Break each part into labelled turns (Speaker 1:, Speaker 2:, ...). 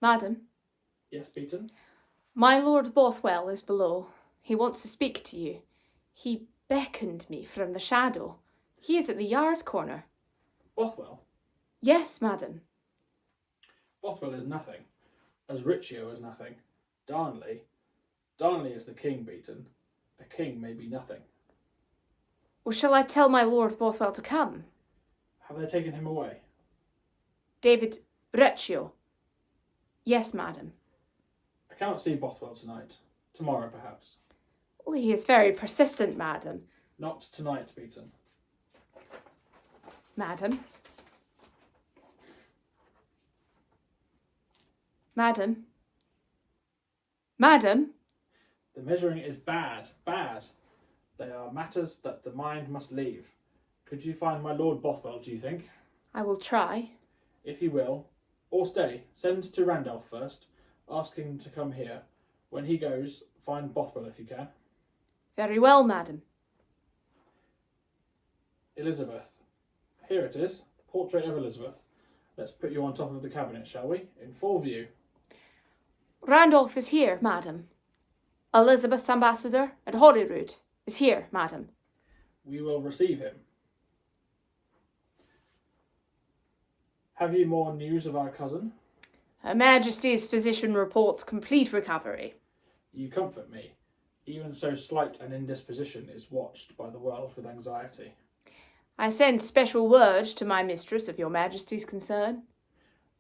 Speaker 1: Madam?
Speaker 2: Yes, Beaton?
Speaker 1: My Lord Bothwell is below. He wants to speak to you. He beckoned me from the shadow. He is at the yard corner.
Speaker 2: Bothwell?
Speaker 1: Yes, madam.
Speaker 2: Bothwell is nothing, as Riccio is nothing. Darnley is the king, Beaton. A king may be nothing.
Speaker 1: Well, shall I tell my Lord Bothwell to come?
Speaker 2: Have they taken him away?
Speaker 1: David Riccio. Yes, madam.
Speaker 2: I cannot see Bothwell tonight. Tomorrow, perhaps.
Speaker 1: Oh, he is very persistent, madam.
Speaker 2: Not tonight, Beaton.
Speaker 1: Madam? Madam? Madam?
Speaker 2: The measuring is bad. They are matters that the mind must leave. Could you find my Lord Bothwell, do you think?
Speaker 1: I will try.
Speaker 2: If you will. Or stay, send to Randolph first. Ask him to come here. When he goes, find Bothwell if you can.
Speaker 1: Very well, madam.
Speaker 2: Elizabeth. Here it is, the portrait of Elizabeth. Let's put you on top of the cabinet, shall we? In full view.
Speaker 1: Randolph is here, madam. Elizabeth's ambassador at Holyrood is here, madam.
Speaker 2: We will receive him. Have you more news of our cousin?
Speaker 1: Her Majesty's physician reports complete recovery.
Speaker 2: You comfort me. Even so slight an indisposition is watched by the world with anxiety.
Speaker 1: I send special word to my mistress of your Majesty's concern.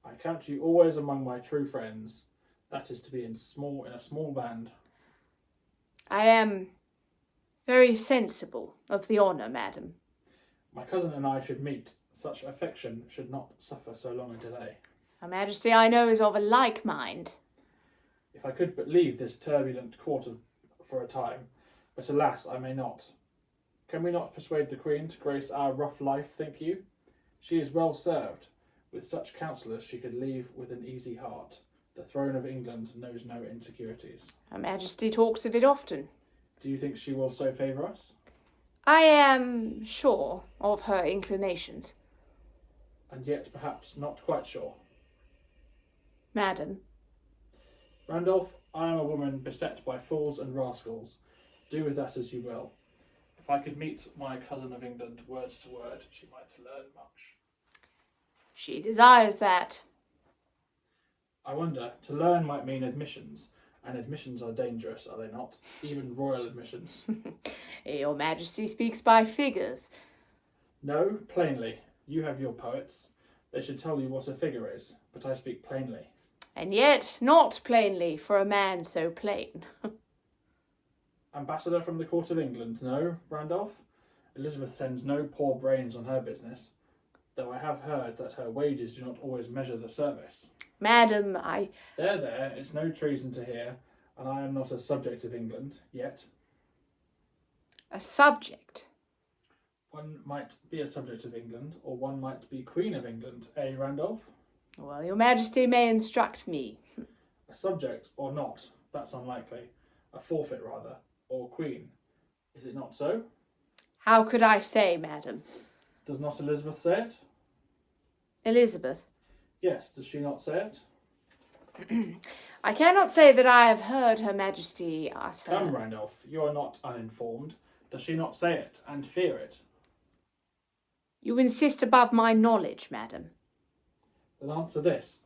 Speaker 2: I count you always among my true friends. That is to be in a small band.
Speaker 1: I am very sensible of the honour, madam.
Speaker 2: My cousin and I should meet. Such affection should not suffer so long a delay.
Speaker 1: Her Majesty, I know, is of a like mind.
Speaker 2: If I could but leave this turbulent court for a time, but alas, I may not. Can we not persuade the Queen to grace our rough life, think you? She is well served. With such counsellors she could leave with an easy heart. The throne of England knows no insecurities.
Speaker 1: Her Majesty talks of it often.
Speaker 2: Do you think she will so favour us?
Speaker 1: I am sure of her inclinations.
Speaker 2: And yet perhaps not quite sure.
Speaker 1: Madam.
Speaker 2: Randolph, I am a woman beset by fools and rascals. Do with that as you will. If I could meet my cousin of England word to word, she might learn much.
Speaker 1: She desires that.
Speaker 2: I wonder, to learn might mean admissions, and admissions are dangerous, are they not? Even royal admissions.
Speaker 1: Your Majesty speaks by figures.
Speaker 2: No, plainly. You have your poets. They should tell you what a figure is, but I speak plainly.
Speaker 1: And yet not plainly for a man so plain.
Speaker 2: Ambassador from the court of England, no, Randolph? Elizabeth sends no poor brains on her business, though I have heard that her wages do not always measure the service.
Speaker 1: Madam,
Speaker 2: There, it's no treason to hear, and I am not a subject of England, yet.
Speaker 1: A subject?
Speaker 2: One might be a subject of England, or one might be Queen of England, eh, Randolph?
Speaker 1: Well, your Majesty may instruct me.
Speaker 2: A subject or not, that's unlikely. A forfeit, rather, or Queen. Is it not so?
Speaker 1: How could I say, madam?
Speaker 2: Does not Elizabeth say it?
Speaker 1: Elizabeth?
Speaker 2: Yes, does she not say it?
Speaker 1: I cannot say that I have heard Her Majesty utter...
Speaker 2: Come, Randolph, you are not uninformed. Does she not say it, and fear it?
Speaker 1: You insist above my knowledge, madam.
Speaker 2: Then answer this,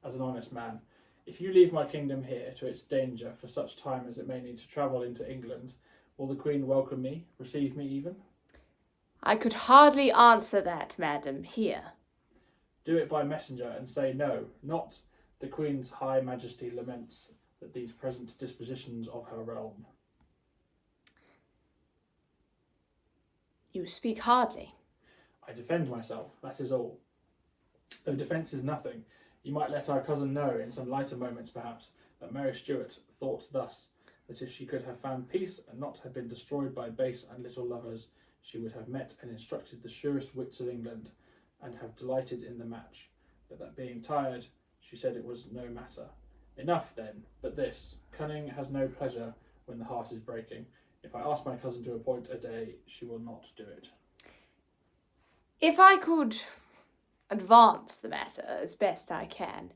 Speaker 2: as an honest man. If you leave my kingdom here to its danger for such time as it may need to travel into England, will the Queen welcome me, receive me even?
Speaker 1: I could hardly answer that, madam, here.
Speaker 2: Do it by messenger and say no, not the Queen's high majesty laments that these present dispositions of her realm.
Speaker 1: You speak hardly.
Speaker 2: I defend myself, that is all. Though defence is nothing, you might let our cousin know in some lighter moments perhaps that Mary Stuart thought thus, that if she could have found peace and not have been destroyed by base and little lovers, she would have met and instructed the surest wits of England, and have delighted in the match. But that being tired, she said it was no matter. Enough then, but this, cunning has no pleasure when the heart is breaking. If I ask my cousin to appoint a day, she will not do it.
Speaker 1: If I could advance the matter as best I can.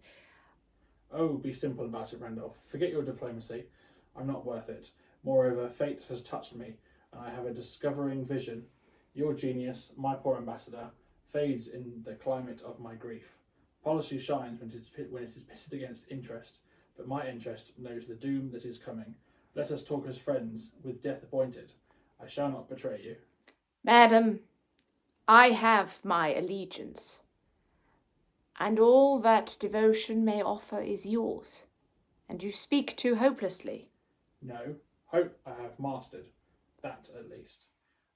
Speaker 2: Oh, be simple about it, Randolph. Forget your diplomacy. I'm not worth it. Moreover, fate has touched me, and I have a discovering vision. Your genius, my poor ambassador, fades in the climate of my grief. Policy shines when it is pitted against interest, but my interest knows the doom that is coming. Let us talk as friends, with death appointed. I shall not betray you.
Speaker 1: Madam, I have my allegiance, and all that devotion may offer is yours, and you speak too hopelessly.
Speaker 2: No, hope I have mastered, that at least.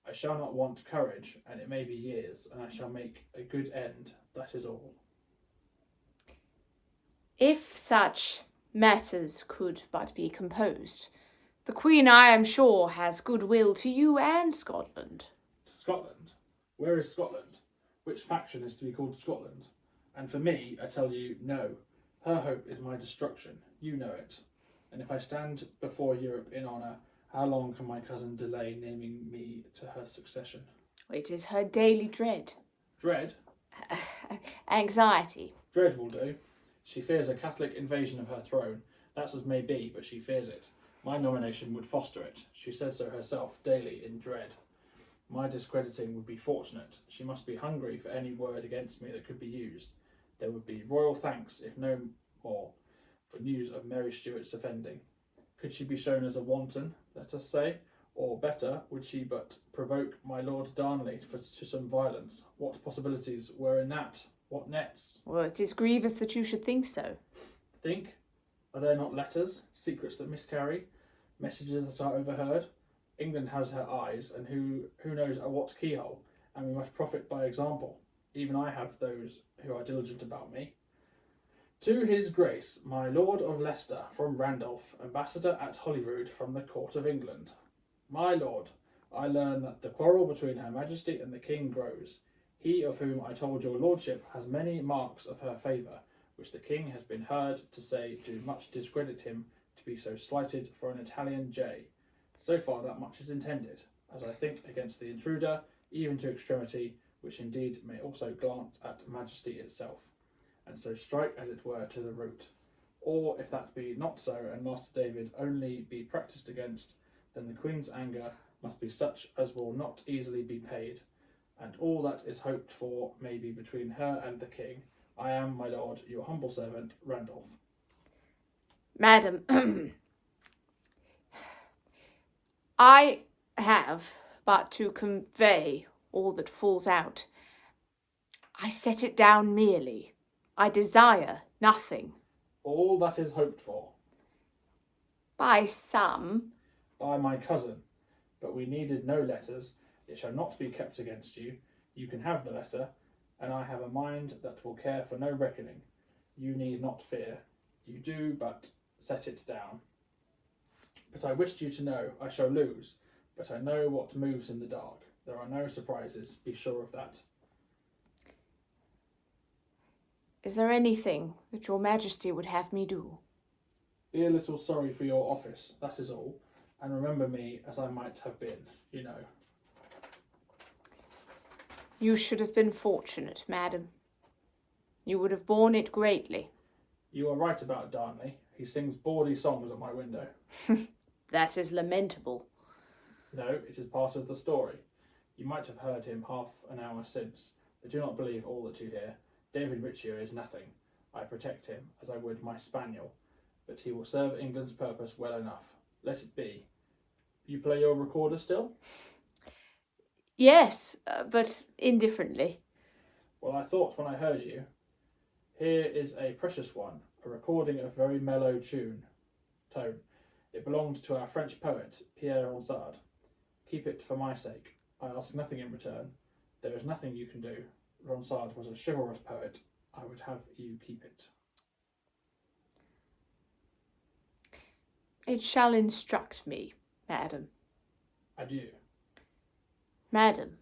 Speaker 2: I shall not want courage, and it may be years, and I shall make a good end, that is all.
Speaker 1: If such matters could but be composed, the Queen, I am sure, has goodwill to you and Scotland.
Speaker 2: Scotland? Where is Scotland? Which faction is to be called Scotland? And for me, I tell you, no. Her hope is my destruction. You know it. And if I stand before Europe in honour, how long can my cousin delay naming me to her succession?
Speaker 1: It is her daily dread.
Speaker 2: Dread?
Speaker 1: Anxiety.
Speaker 2: Dread will do. She fears a Catholic invasion of her throne. That's as may be, but she fears it. My nomination would foster it. She says so herself, daily in dread. My discrediting would be fortunate. She must be hungry for any word against me that could be used. There would be royal thanks, if no more, for news of Mary Stuart's offending. Could she be shown as a wanton, let us say? Or better, would she but provoke my Lord Darnley to some violence? What possibilities were in that? What nets?
Speaker 1: Well, it is grievous that you should think so.
Speaker 2: Think? Are there not letters, secrets that miscarry, messages that are overheard? England has her eyes, and who knows at what keyhole, and we must profit by example. Even I have those who are diligent about me. To his Grace, my Lord of Leicester, from Randolph, Ambassador at Holyrood from the Court of England. My Lord, I learn that the quarrel between Her Majesty and the King grows. He of whom I told your Lordship has many marks of her favour, which the King has been heard to say do much discredit him to be so slighted for an Italian jay. So far that much is intended, as I think against the intruder, even to extremity, which indeed may also glance at Majesty itself, and so strike as it were to the root. Or if that be not so, and Master David only be practised against, then the Queen's anger must be such as will not easily be paid, and all that is hoped for may be between her and the King. I am, my lord, your humble servant, Randolph.
Speaker 1: Madam, I have but to convey all that falls out. I set it down merely. I desire nothing.
Speaker 2: All that is hoped for.
Speaker 1: By some.
Speaker 2: By my cousin. But we needed no letters. It shall not be kept against you. You can have the letter, and I have a mind that will care for no reckoning. You need not fear. You do but set it down. But I wished you to know I shall lose, but I know what moves in the dark. There are no surprises, be sure of that.
Speaker 1: Is there anything that your Majesty would have me do?
Speaker 2: Be a little sorry for your office, that is all, and remember me as I might have been, you know.
Speaker 1: You should have been fortunate, madam. You would have borne it greatly.
Speaker 2: You are right about Darnley. He sings bawdy songs at my window.
Speaker 1: That is lamentable.
Speaker 2: No, it is part of the story. You might have heard him half an hour since, but do not believe all that you hear. David Riccio is nothing. I protect him as I would my spaniel, but he will serve England's purpose well enough. Let it be. You play your recorder still?
Speaker 1: Yes, but indifferently.
Speaker 2: Well, I thought when I heard you, here is a precious one, a recording of very mellow tone. It belonged to our French poet, Pierre Ronsard. Keep it for my sake. I ask nothing in return. There is nothing you can do. Ronsard was a chivalrous poet. I would have you keep it.
Speaker 1: It shall instruct me, madam.
Speaker 2: Adieu.
Speaker 1: Madam.